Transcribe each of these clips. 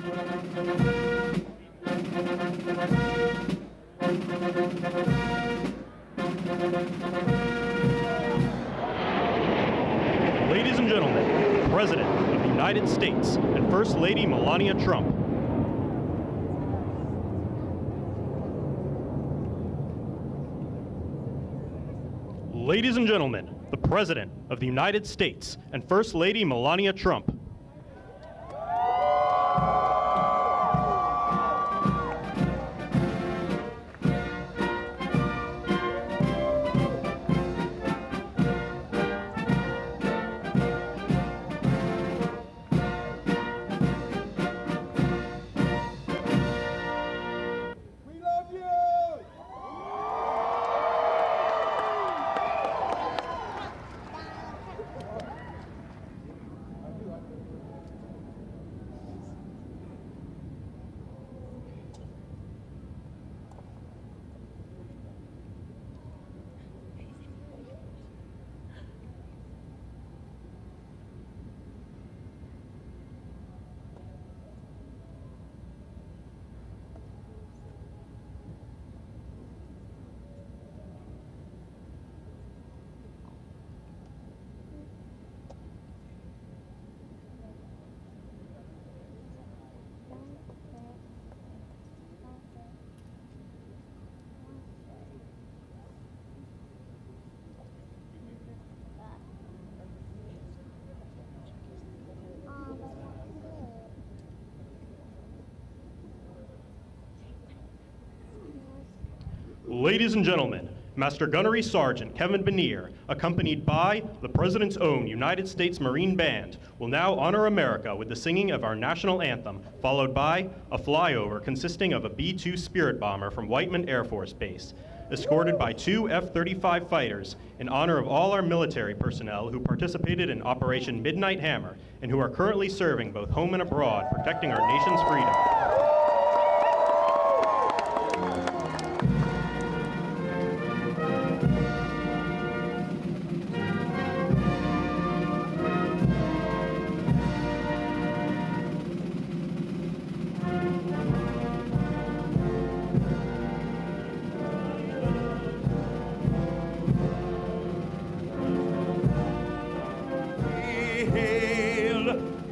Ladies and gentlemen, the President of the United States and First Lady Melania Trump. Ladies and gentlemen, the President of the United States and First Lady Melania Trump. Ladies and gentlemen, Master Gunnery Sergeant Kevin Benier, accompanied by the President's own United States Marine Band, will now honor America with the singing of our national anthem, followed by a flyover consisting of a B-2 Spirit bomber from Whiteman Air Force Base, escorted by 2 F-35 fighters in honor of all our military personnel who participated in Operation Midnight Hammer and who are currently serving both home and abroad, protecting our nation's freedom.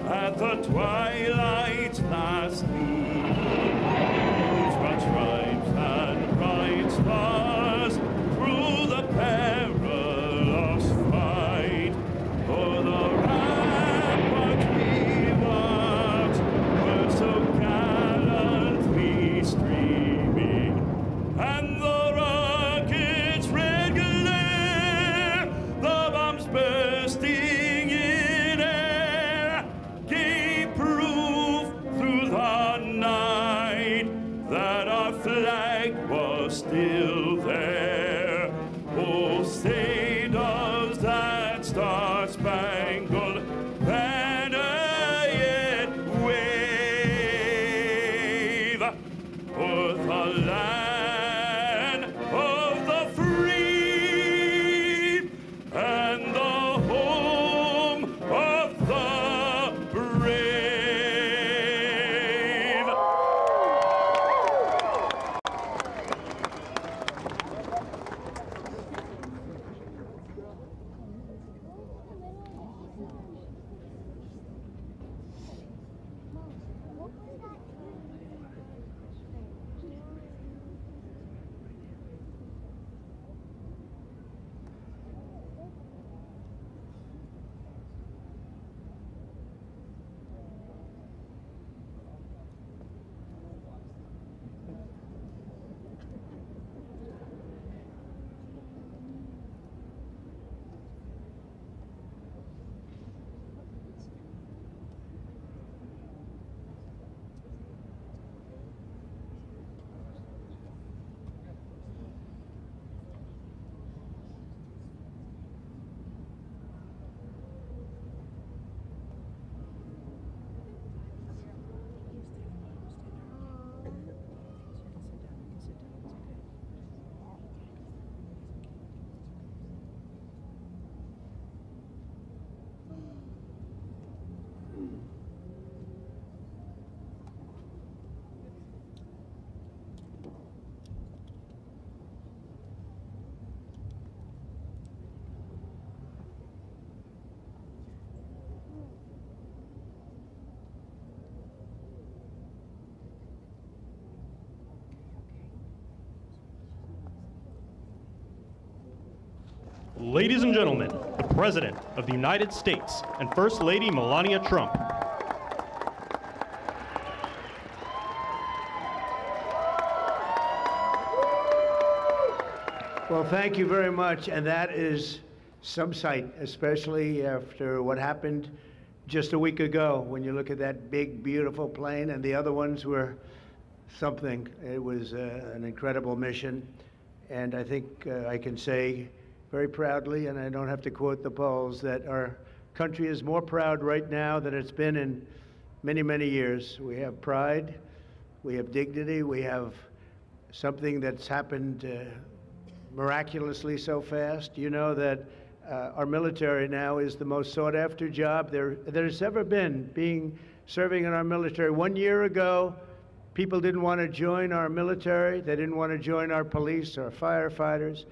At the twilight's last gleam, Ladies and gentlemen, the President of the United States and First Lady Melania Trump. Well, thank you very much, and that is some sight, especially after what happened just a week ago when you look at that big, beautiful plane, and the other ones were something. It was an incredible mission, and I think I can say very proudly, and I don't have to quote the polls, that our country is more proud right now than it's been in many, many years. We have pride, we have dignity, we have something that's happened miraculously so fast. You know that our military now is the most sought after job there's ever been, serving in our military. 1 year ago, people didn't want to join our military. They didn't want to join our police, our firefighters.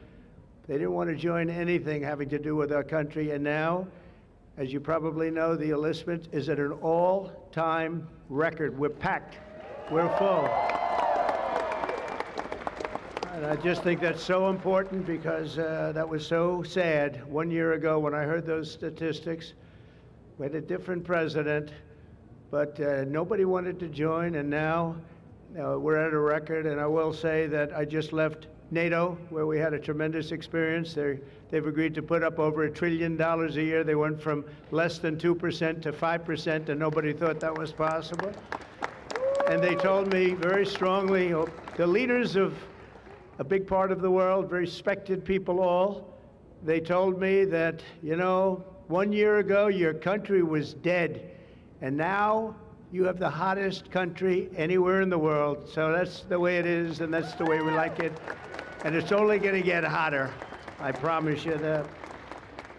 They didn't want to join anything having to do with our country. And now, as you probably know, the enlistment is at an all-time record. We're packed. We're full. And I just think that's so important because that was so sad 1 year ago when I heard those statistics. We had a different president, but nobody wanted to join, and now we're at a record. And I will say that I just left NATO, where we had a tremendous experience. They've agreed to put up over $1 trillion a year. They went from less than 2% to 5%, and nobody thought that was possible. And they told me very strongly, the leaders of a big part of the world, very respected people all, they told me that, you know, 1 year ago your country was dead, and now you have the hottest country anywhere in the world. So that's the way it is, and that's the way we like it. And it's only going to get hotter, I promise you that.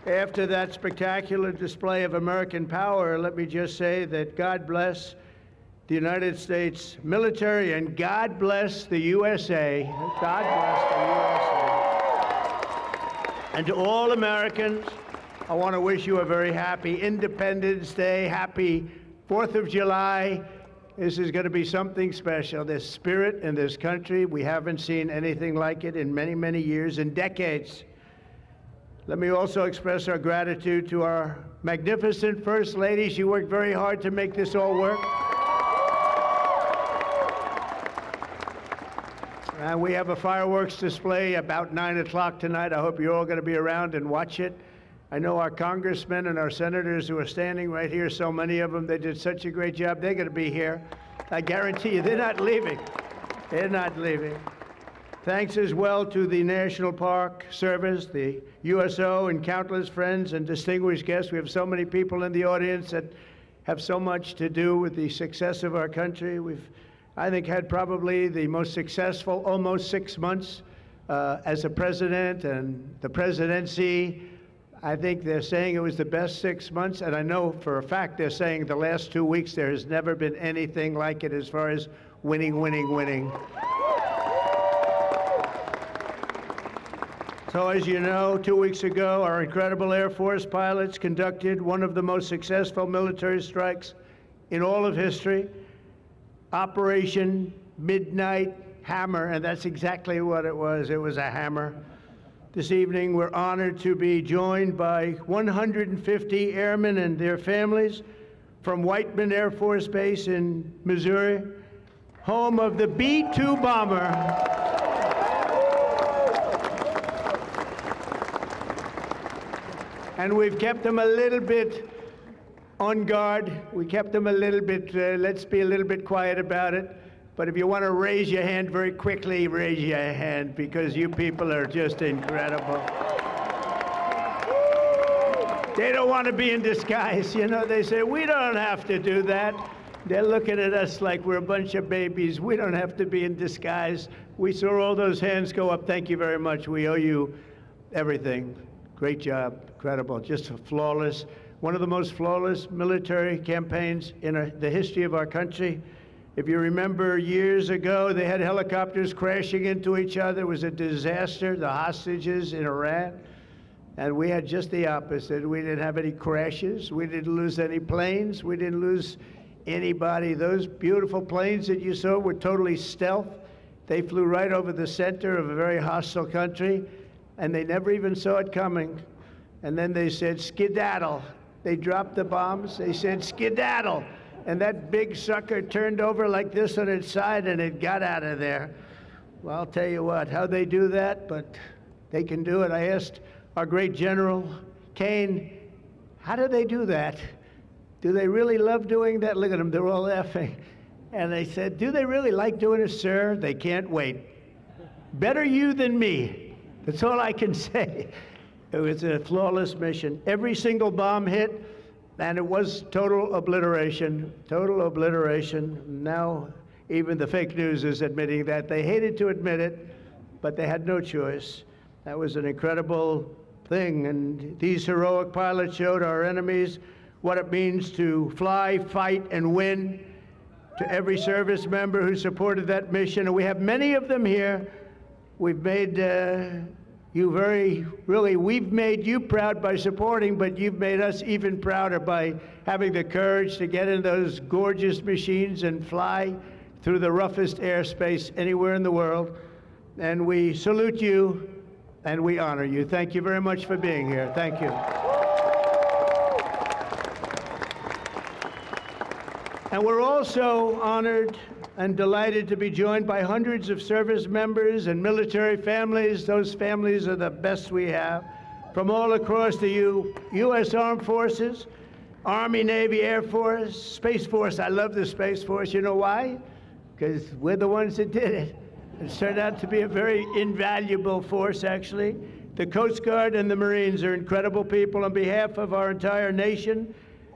After that spectacular display of American power, let me just say that God bless the United States military, and God bless the USA. God bless the USA. And to all Americans, I want to wish you a very happy Independence Day, happy 4th of July. This is going to be something special. This spirit in this country, we haven't seen anything like it in many, many years, in decades. Let me also express our gratitude to our magnificent First Lady. She worked very hard to make this all work. And we have a fireworks display about 9 o'clock tonight. I hope you're all going to be around and watch it. I know our congressmen and our senators who are standing right here, so many of them, they did such a great job. They're going to be here. I guarantee you, they're not leaving. They're not leaving. Thanks as well to the National Park Service, the USO, and countless friends and distinguished guests. We have so many people in the audience that have so much to do with the success of our country. We've, I think, had probably the most successful almost 6 months as a president and the presidency. I think they're saying it was the best 6 months, and I know for a fact they're saying the last 2 weeks there has never been anything like it as far as winning, winning, winning. So as you know, 2 weeks ago, our incredible Air Force pilots conducted one of the most successful military strikes in all of history. Operation Midnight Hammer, and that's exactly what it was. It was a hammer. This evening, we're honored to be joined by 150 airmen and their families from Whiteman Air Force Base in Missouri, home of the B-2 bomber. And we've kept them a little bit on guard. We kept them a little bit, let's be a little bit quiet about it. But if you want to raise your hand very quickly, raise your hand, because you people are just incredible. They don't want to be in disguise. You know, they say, we don't have to do that. They're looking at us like we're a bunch of babies. We don't have to be in disguise. We saw all those hands go up. Thank you very much. We owe you everything. Great job. Incredible. Just flawless. One of the most flawless military campaigns in the history of our country. If you remember years ago, they had helicopters crashing into each other. It was a disaster, the hostages in Iran. And we had just the opposite. We didn't have any crashes. We didn't lose any planes. We didn't lose anybody. Those beautiful planes that you saw were totally stealth. They flew right over the center of a very hostile country. and they never even saw it coming. And then they said, skedaddle. They dropped the bombs. They said, skedaddle. And that big sucker turned over like this on its side, and it got out of there. Well, I'll tell you what, how they do that, but they can do it. I asked our great General Kane, how do they do that? Do they really love doing that? Look at them, they're all laughing. And they said, do they really like doing it, sir? They can't wait. Better you than me. That's all I can say. It was a flawless mission. Every single bomb hit, and it was total obliteration, total obliteration. Now, even the fake news is admitting that. They hated to admit it, but they had no choice. That was an incredible thing, and these heroic pilots showed our enemies what it means to fly, fight, and win. To every service member who supported that mission, and we have many of them here, we've made we've made you proud by supporting, but you've made us even prouder by having the courage to get in those gorgeous machines and fly through the roughest airspace anywhere in the world. And we salute you and we honor you. Thank you very much for being here. Thank you. And we're also honored and delighted to be joined by hundreds of service members and military families. Those families are the best we have, from all across the U.S. Armed Forces, Army, Navy, Air Force, Space Force. I love the Space Force. You know why? Because we're the ones that did it. It's turned out to be a very invaluable force, actually. The Coast Guard and the Marines are incredible people. On behalf of our entire nation,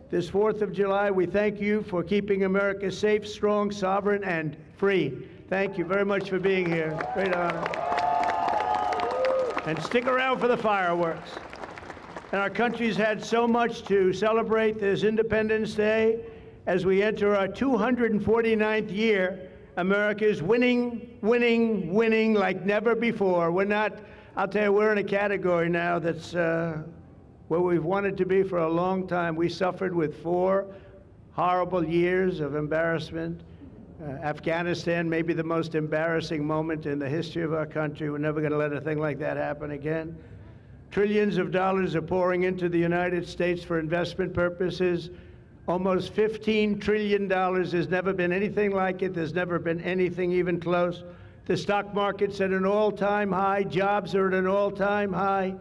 this 4th of July, we thank you for keeping America safe, strong, sovereign, and free. Thank you very much for being here. Great honor. And stick around for the fireworks. And our country's had so much to celebrate this Independence Day. As we enter our 249th year, America is winning, winning, winning like never before. We're not, I'll tell you, we're in a category now that's where we've wanted to be for a long time. We suffered with 4 horrible years of embarrassment. Afghanistan may be the most embarrassing moment in the history of our country. We're never going to let a thing like that happen again. Trillions of dollars are pouring into the United States for investment purposes. Almost $15 trillion. There's never been anything like it. There's never been anything even close. The stock market's at an all-time high. Jobs are at an all-time high.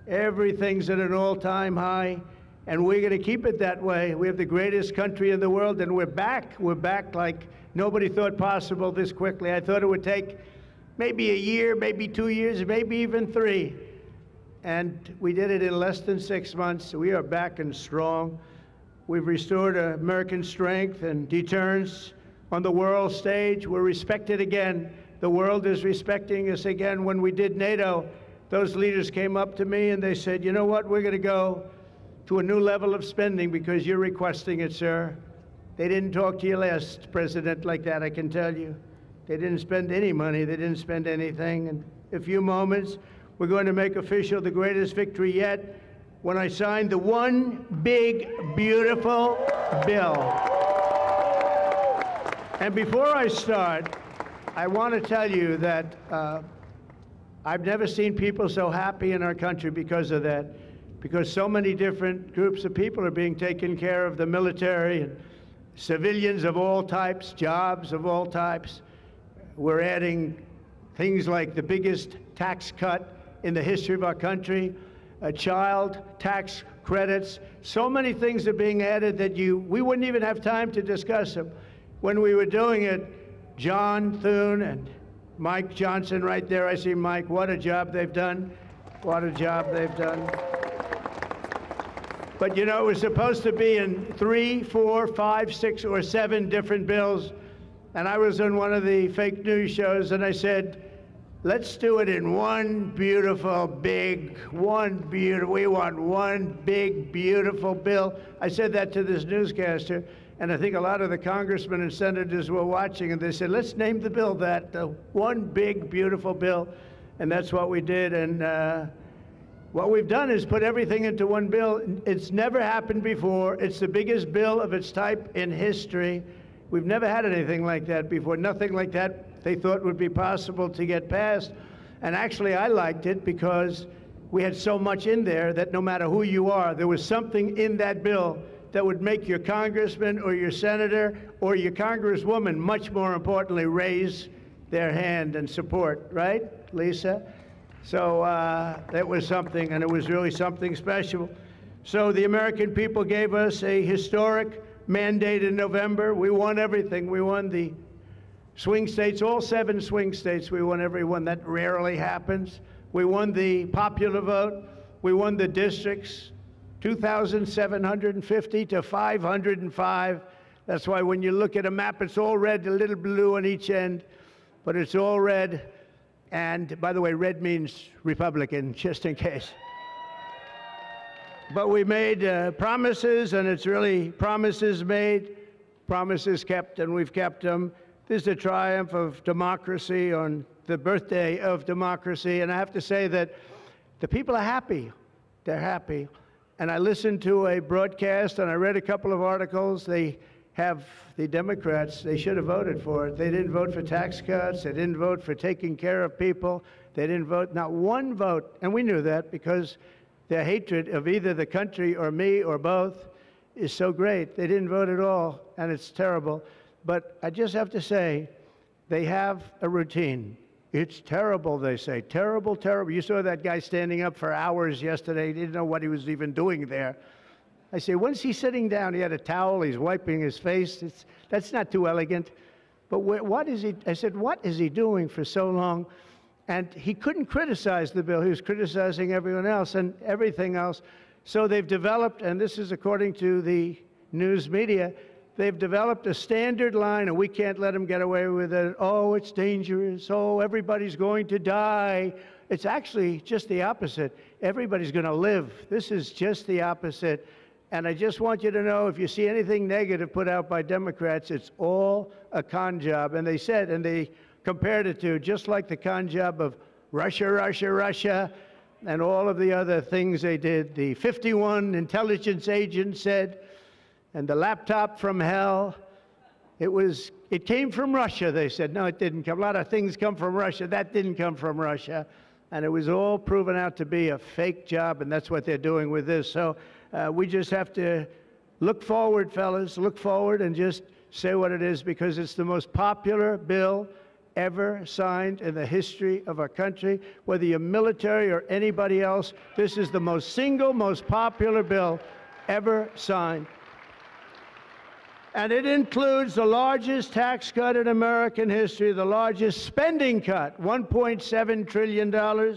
Everything's at an all-time high, and we're going to keep it that way. We have the greatest country in the world, and we're back. We're back like nobody thought possible this quickly. I thought it would take maybe a year, maybe 2 years, maybe even 3. And we did it in less than 6 months. We are back and strong. We've restored American strength and deterrence on the world stage. We're respected again. The world is respecting us again. When we did NATO, those leaders came up to me and they said, you know what, we're going to go to a new level of spending because you're requesting it, sir. They didn't talk to you last president like that, I can tell you. They didn't spend any money. They didn't spend anything. In a few moments, we're going to make official the greatest victory yet when I signed the one big, beautiful bill. And before I start, I want to tell you that I've never seen people so happy in our country because of that, because so many different groups of people are being taken care of, the military and civilians of all types, jobs of all types. We're adding things like the biggest tax cut in the history of our country, child tax credits. So many things are being added that we wouldn't even have time to discuss them. When we were doing it, John Thune and Mike Johnson right there, I see Mike, what a job they've done. What a job they've done. But you know, it was supposed to be in 3, 4, 5, 6, or 7 different bills. And I was on one of the fake news shows and I said, let's do it in one beautiful, big, we want one big, beautiful bill. I said that to this newscaster. And I think a lot of the congressmen and senators were watching, and they said, let's name the bill that, the one big, beautiful bill. And that's what we did. And what we've done is put everything into one bill. It's never happened before. It's the biggest bill of its type in history. We've never had anything like that before. Nothing like that they thought would be possible to get passed. And actually, I liked it because we had so much in there that no matter who you are, there was something in that bill that would make your congressman or your senator or your congresswoman, much more importantly, raise their hand and support, right, Lisa? So that was something, and it was really something special. So the American people gave us a historic mandate in November. We won everything. We won the swing states, all 7 swing states. We won every one. That rarely happens. We won the popular vote. We won the districts, 2,750 to 505. That's why when you look at a map, it's all red, a little blue on each end, but it's all red. And by the way, red means Republican, just in case. But we made promises, and it's really promises made, promises kept, and we've kept them. This is a triumph of democracy on the birthday of democracy, and I have to say that the people are happy. They're happy. And I listened to a broadcast, and I read a couple of articles. They have the Democrats, they should have voted for it. They didn't vote for tax cuts. They didn't vote for taking care of people. They didn't vote, not one vote, and we knew that because their hatred of either the country or me or both is so great. They didn't vote at all, and it's terrible. But I just have to say, they have a routine. It's terrible, they say. Terrible, terrible. You saw that guy standing up for hours yesterday. He didn't know what he was even doing there. I say, when's he sitting down? He had a towel. He's wiping his face. That's not too elegant. But what is he? I said, what is he doing for so long? And he couldn't criticize the bill. He was criticizing everyone else and everything else. So they've developed, and this is according to the news media, they've developed a standard line, and we can't let them get away with it. Oh, it's dangerous. Oh, everybody's going to die. It's actually just the opposite. Everybody's going to live. This is just the opposite. And I just want you to know, if you see anything negative put out by Democrats, it's all a con job. And they said, and they compared it to just like the con job of Russia, Russia, Russia, and all of the other things they did. The 51 intelligence agents said, and the laptop from hell, it came from Russia, they said. No, it didn't come. A lot of things come from Russia. That didn't come from Russia. And it was all proven out to be a fake job, and that's what they're doing with this. So we just have to look forward, fellas, look forward and just say what it is, because it's the most popular bill ever signed in the history of our country. Whether you're military or anybody else, this is the most popular bill ever signed. And it includes the largest tax cut in American history, the largest spending cut, $1.7 trillion,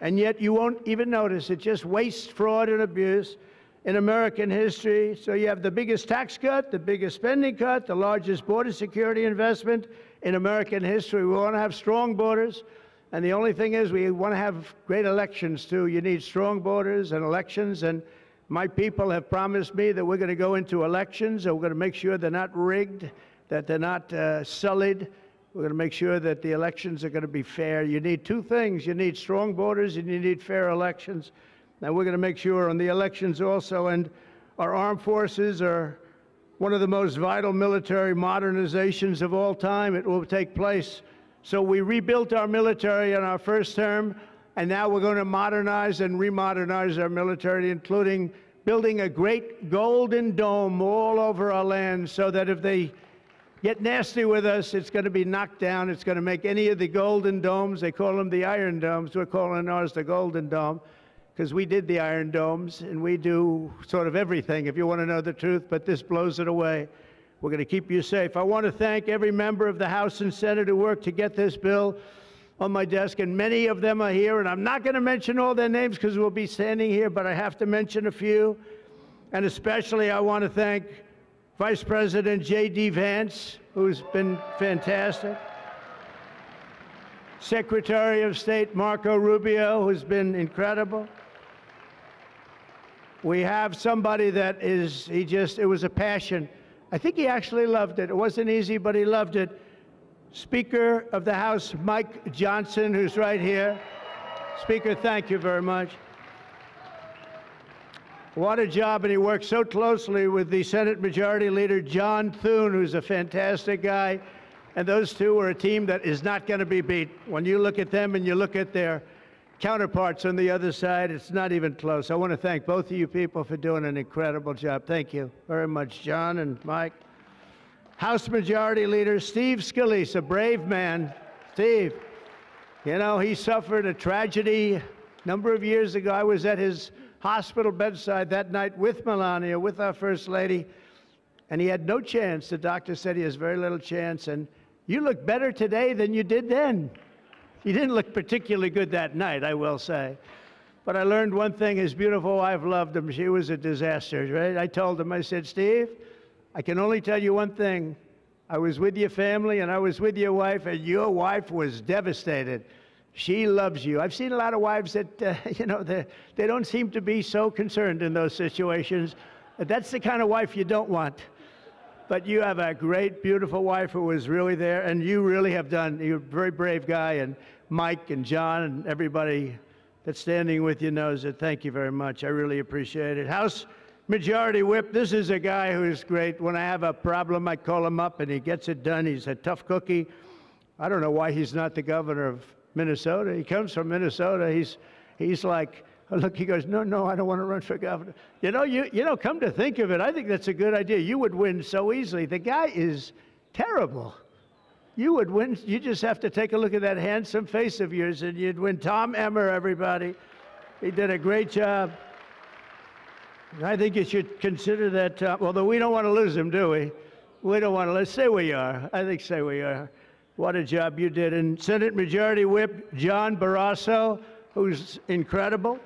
and yet you won't even notice it. Just waste, fraud, and abuse in American history. So you have the biggest tax cut, the biggest spending cut, the largest border security investment in American history. We want to have strong borders, and the only thing is we want to have great elections, too. You need strong borders and elections, and my people have promised me that we're going to go into elections, and we're going to make sure they're not rigged, that they're not sullied. We're going to make sure that the elections are going to be fair. You need 2 things. You need strong borders, and you need fair elections. Now, we're going to make sure on the elections also, and our armed forces are one of the most vital military modernizations of all time. It will take place. So we rebuilt our military in our first term, and now we're going to modernize and remodernize our military, including building a great golden dome all over our land, so that if they get nasty with us, it's going to be knocked down. It's going to make any of the golden domes, they call them the Iron Domes, we're calling ours the Golden Dome, because we did the Iron Domes, and we do sort of everything, if you want to know the truth, but this blows it away. We're going to keep you safe. I want to thank every member of the House and Senate who worked to get this bill on my desk, and many of them are here, and I'm not going to mention all their names because we'll be standing here, but I have to mention a few. And especially I want to thank Vice President J.D. Vance, who's been fantastic, Secretary of State Marco Rubio, who's been incredible. We have somebody that is, it was a passion. I think he actually loved it. It wasn't easy, but he loved it. Speaker of the House, Mike Johnson, who's right here. Speaker, thank you very much. What a job, and he worked so closely with the Senate Majority Leader, John Thune, who's a fantastic guy. And those two are a team that is not going to be beat. When you look at them and you look at their counterparts on the other side, it's not even close. I want to thank both of you people for doing an incredible job. Thank you very much, John and Mike. House Majority Leader Steve Scalise, a brave man. Steve, you know, he suffered a tragedy a number of years ago. I was at his hospital bedside that night with Melania, with our First Lady, and he had no chance. The doctor said he has very little chance, and you look better today than you did then. You didn't look particularly good that night, I will say. But I learned one thing. His beautiful wife loved him. She was a disaster, right? I told him, I said, Steve, I can only tell you one thing. I was with your family, and I was with your wife, and your wife was devastated. She loves you. I've seen a lot of wives that, you know, they don't seem to be so concerned in those situations. That's the kind of wife you don't want. But you have a great, beautiful wife who was really there, and you really have done. You're a very brave guy, and Mike and John and everybody that's standing with you knows it. Thank you very much. I really appreciate it. House Majority Whip, this is a guy who is great. When I have a problem, I call him up, and he gets it done. He's a tough cookie. I don't know why he's not the governor of Minnesota. He comes from Minnesota. He's like, look, he goes, no, I don't want to run for governor. You know, come to think of it, I think that's a good idea. You would win so easily. The guy is terrible. You would win. You just have to take a look at that handsome face of yours, and you'd win. Tom Emmer, everybody. He did a great job. I think you should consider that, although we don't want to lose him, do we? We don't want to lose. Say we are. I think say we are. What a job you did. And Senate Majority Whip John Barrasso, who's incredible.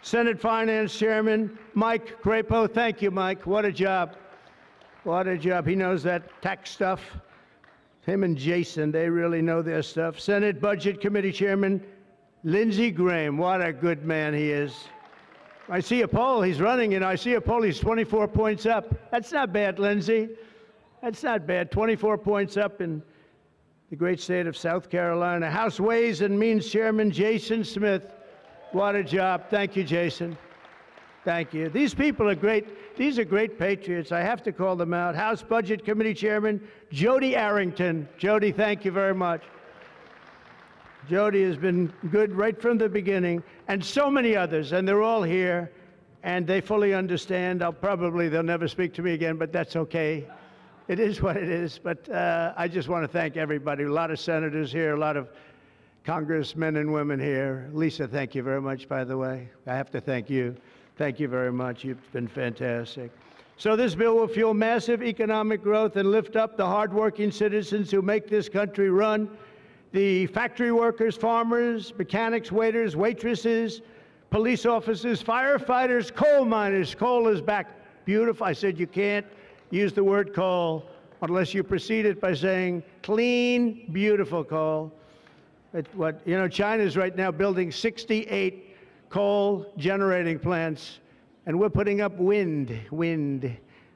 Senate Finance Chairman Mike Crapo. Thank you, Mike. What a job. What a job. He knows that tax stuff. Him and Jason, they really know their stuff. Senate Budget Committee Chairman Lindsey Graham. What a good man he is. I see a poll. He's running, and I see a poll. He's 24 points up. That's not bad, Lindsey. That's not bad. 24 points up in the great state of South Carolina. House Ways and Means Chairman Jason Smith. What a job. Thank you, Jason. Thank you. These people are great. These are great patriots. I have to call them out. House Budget Committee Chairman Jody Arrington. Jody, thank you very much. Jody has been good right from the beginning, and so many others, and they're all here, and they fully understand. They'll never speak to me again, but that's okay. It is what it is. But I just want to thank everybody. A lot of senators here, a lot of congressmen and women here. Lisa, thank you very much, by the way. I have to thank you. Thank you very much. You've been fantastic. So this bill will fuel massive economic growth and lift up the hardworking citizens who make this country run. The factory workers, farmers, mechanics, waiters, waitresses, police officers, firefighters, coal miners. Coal is back. Beautiful. I said you can't use the word coal unless you precede it by saying clean, beautiful coal. China's right now building 68 coal generating plants, and we're putting up wind.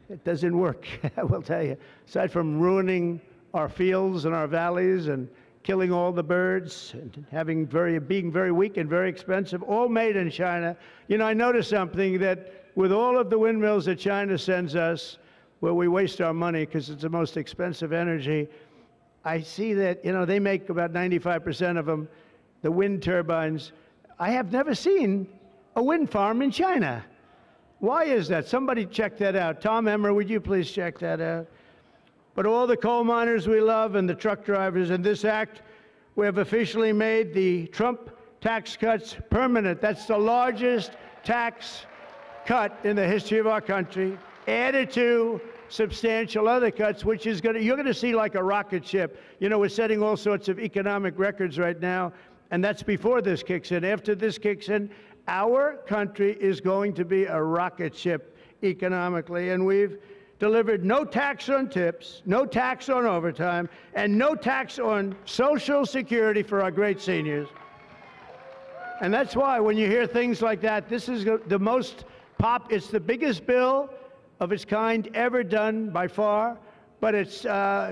It doesn't work, I will tell you. Aside from ruining our fields and our valleys and killing all the birds and being very weak and very expensive, all made in China. You know, I noticed something, that with all of the windmills that China sends us, where we waste our money because it's the most expensive energy, I see that, they make about 95% of them, the wind turbines. I have never seen a wind farm in China. Why is that? Somebody check that out. Tom Emmer, would you please check that out? But all the coal miners we love and the truck drivers, in this act, we have officially made the Trump tax cuts permanent. That's the largest tax cut in the history of our country, added to substantial other cuts, which is you're going to see like a rocket ship. We're setting all sorts of economic records right now, and that's before this kicks in. After this kicks in, our country is going to be a rocket ship economically, and we've delivered no tax on tips, no tax on overtime, and no tax on Social Security for our great seniors. And that's why when you hear things like that, this is it's the biggest bill of its kind ever done by far, but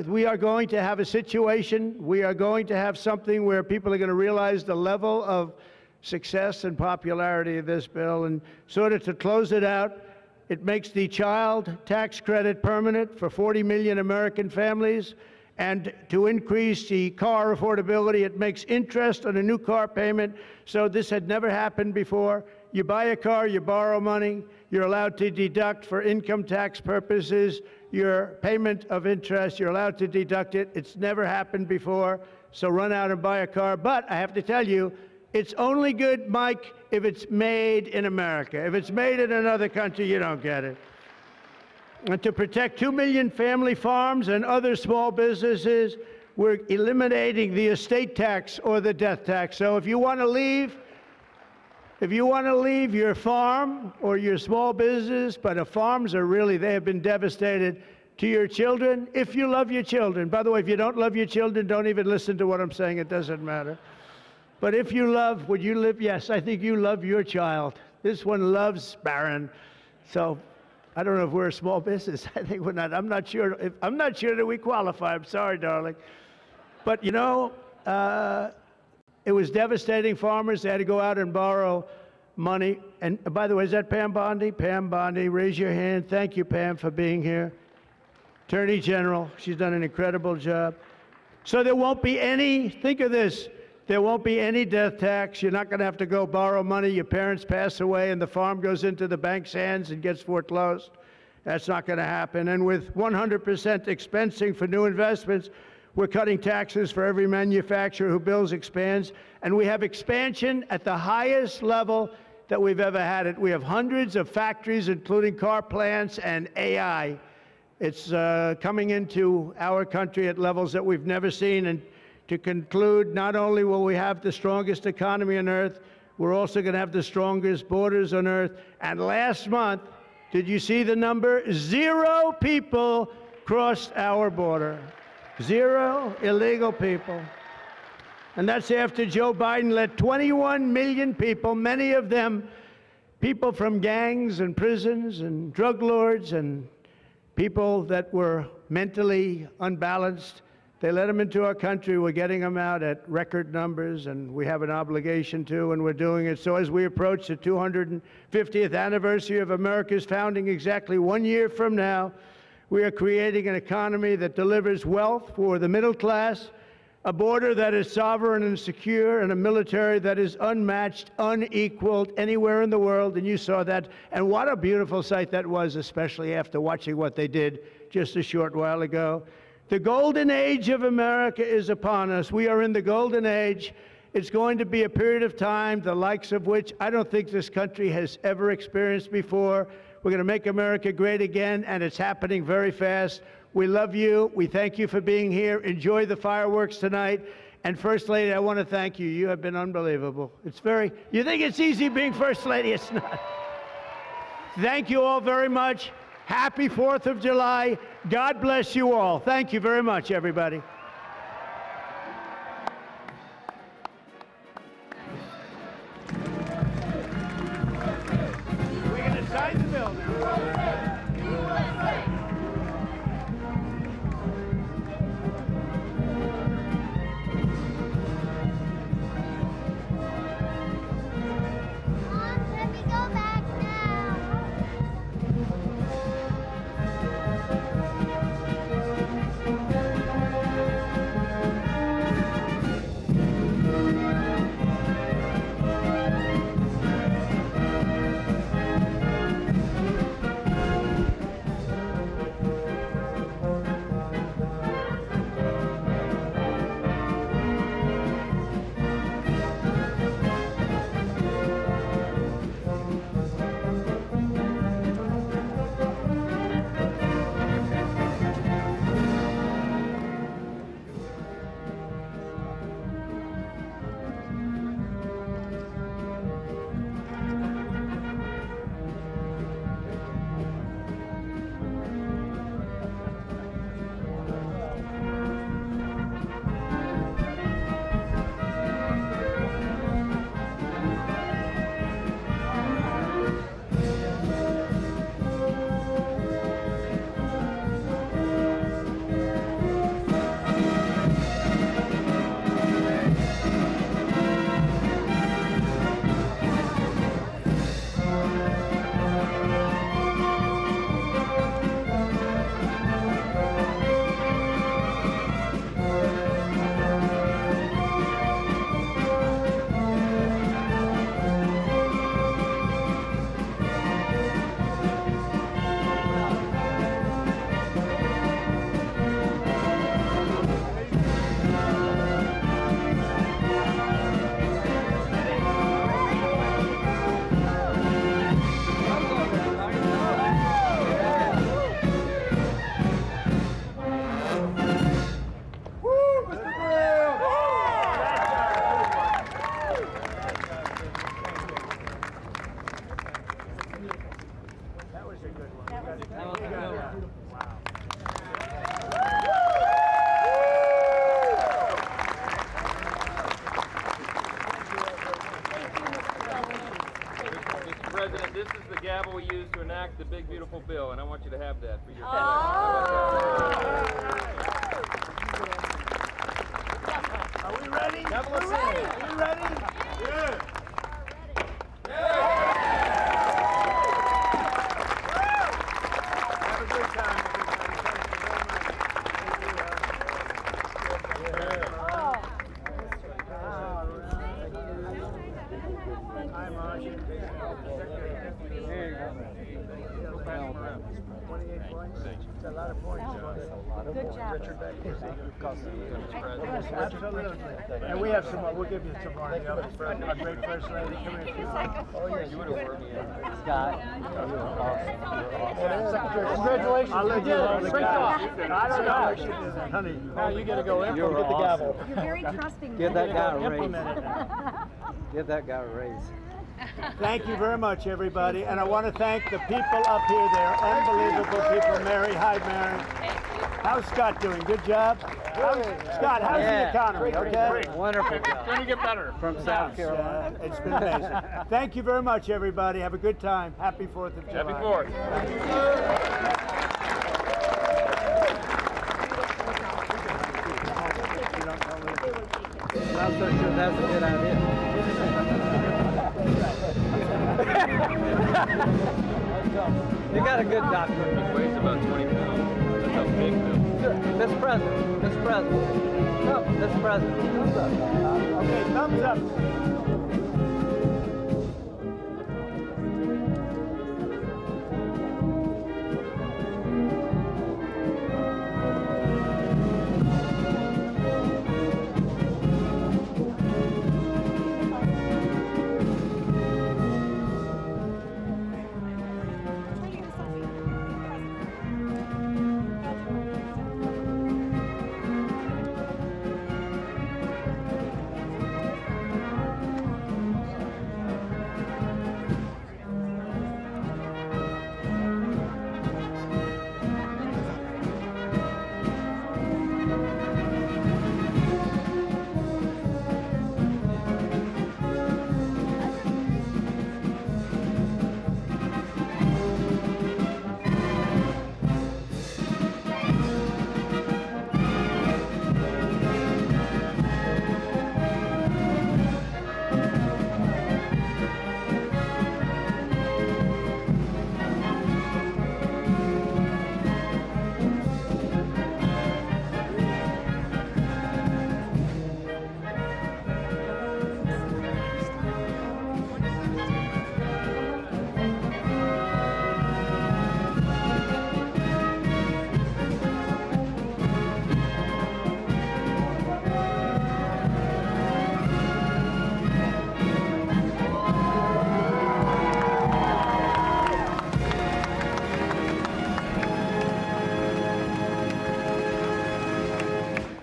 we are going to have a situation, we are going to have something where people are going to realize the level of success and popularity of this bill. And sort of to close it out, it makes the child tax credit permanent for 40 million American families, and to increase the car affordability. It makes interest on a new car payment. So this had never happened before. You buy a car, you borrow money, you're allowed to deduct for income tax purposes your payment of interest. You're allowed to deduct it. It's never happened before. So run out and buy a car. But I have to tell you, it's only good, Mike, if it's made in America. If it's made in another country, you don't get it. And to protect 2 million family farms and other small businesses, we're eliminating the estate tax or the death tax. So if you want to leave your farm or your small business, but the farms are really, they have been devastated, to your children, if you love your children. By the way, if you don't love your children, don't even listen to what I'm saying. It doesn't matter. But if you love, would you live? Yes, I think you love your child. This one loves Barron. So I don't know if we're a small business. I think we're not. I'm not sure that we qualify. I'm sorry, darling. But you know, it was devastating. Farmers, they had to go out and borrow money. And by the way, is that Pam Bondi? Pam Bondi, raise your hand. Thank you, Pam, for being here. Attorney General, she's done an incredible job. So there won't be any, think of this, there won't be any death tax. You're not going to have to go borrow money. Your parents pass away and the farm goes into the bank's hands and gets foreclosed. That's not going to happen. And with 100% expensing for new investments, we're cutting taxes for every manufacturer who builds, expands. And we have expansion at the highest level that we've ever had it. We have hundreds of factories, including car plants and AI. It's coming into our country at levels that we've never seen. And to conclude, not only will we have the strongest economy on earth, we're also going to have the strongest borders on earth. And last month, did you see the number? 0 people crossed our border. 0 illegal people. And that's after Joe Biden let 21 million people, many of them people from gangs and prisons and drug lords and people that were mentally unbalanced, they let them into our country. We're getting them out at record numbers, and we have an obligation to, and we're doing it. So as we approach the 250th anniversary of America's founding exactly 1 year from now, we are creating an economy that delivers wealth for the middle class, a border that is sovereign and secure, and a military that is unmatched, unequaled anywhere in the world. And you saw that. And what a beautiful sight that was, especially after watching what they did just a short while ago. The golden age of America is upon us. We are in the golden age. It's going to be a period of time, the likes of which I don't think this country has ever experienced before. We're going to make America great again, and it's happening very fast. We love you. We thank you for being here. Enjoy the fireworks tonight. And First Lady, I want to thank you. You have been unbelievable. You think it's easy being First Lady? It's not. Thank you all very much. Happy 4th of July. God bless you all. Thank you very much, everybody. We're going to sign the bill now. we used to enact the big, beautiful bill, and I want you to have that for your Are we ready? We're ready. Are we ready? Yeah. Have a good time, everybody. Thank you very much. Hi, Marcia. There you go. 28 points. It's a lot of points. Good job. Absolutely. And we have some more. We'll give you some more. Our great first lady. Come here. Oh, yeah, you would have worked me in. Scott, you were awesome. Congratulations. I'll let you hold the gavel. I don't know. Honey, Now you got to go in. You were Get the gavel. You're very trusting. Give that guy a raise. implement it. Give that guy a raise. Thank you very much, everybody. And I want to thank the people up here. They're unbelievable people. Mary, hi, Mary. How's Scott doing? Good job? Scott, how's the economy? Okay? Wonderful job. Going to get better. From South Carolina. It's been amazing. Thank you very much, everybody. Have a good time. Happy 4th of July. Happy 4th. I'm not so sure that's a good idea. You got a good doctor. It weighs about 20 pounds. That's a big bill. Miss President. Miss President. Come, Miss President. Okay, thumbs up.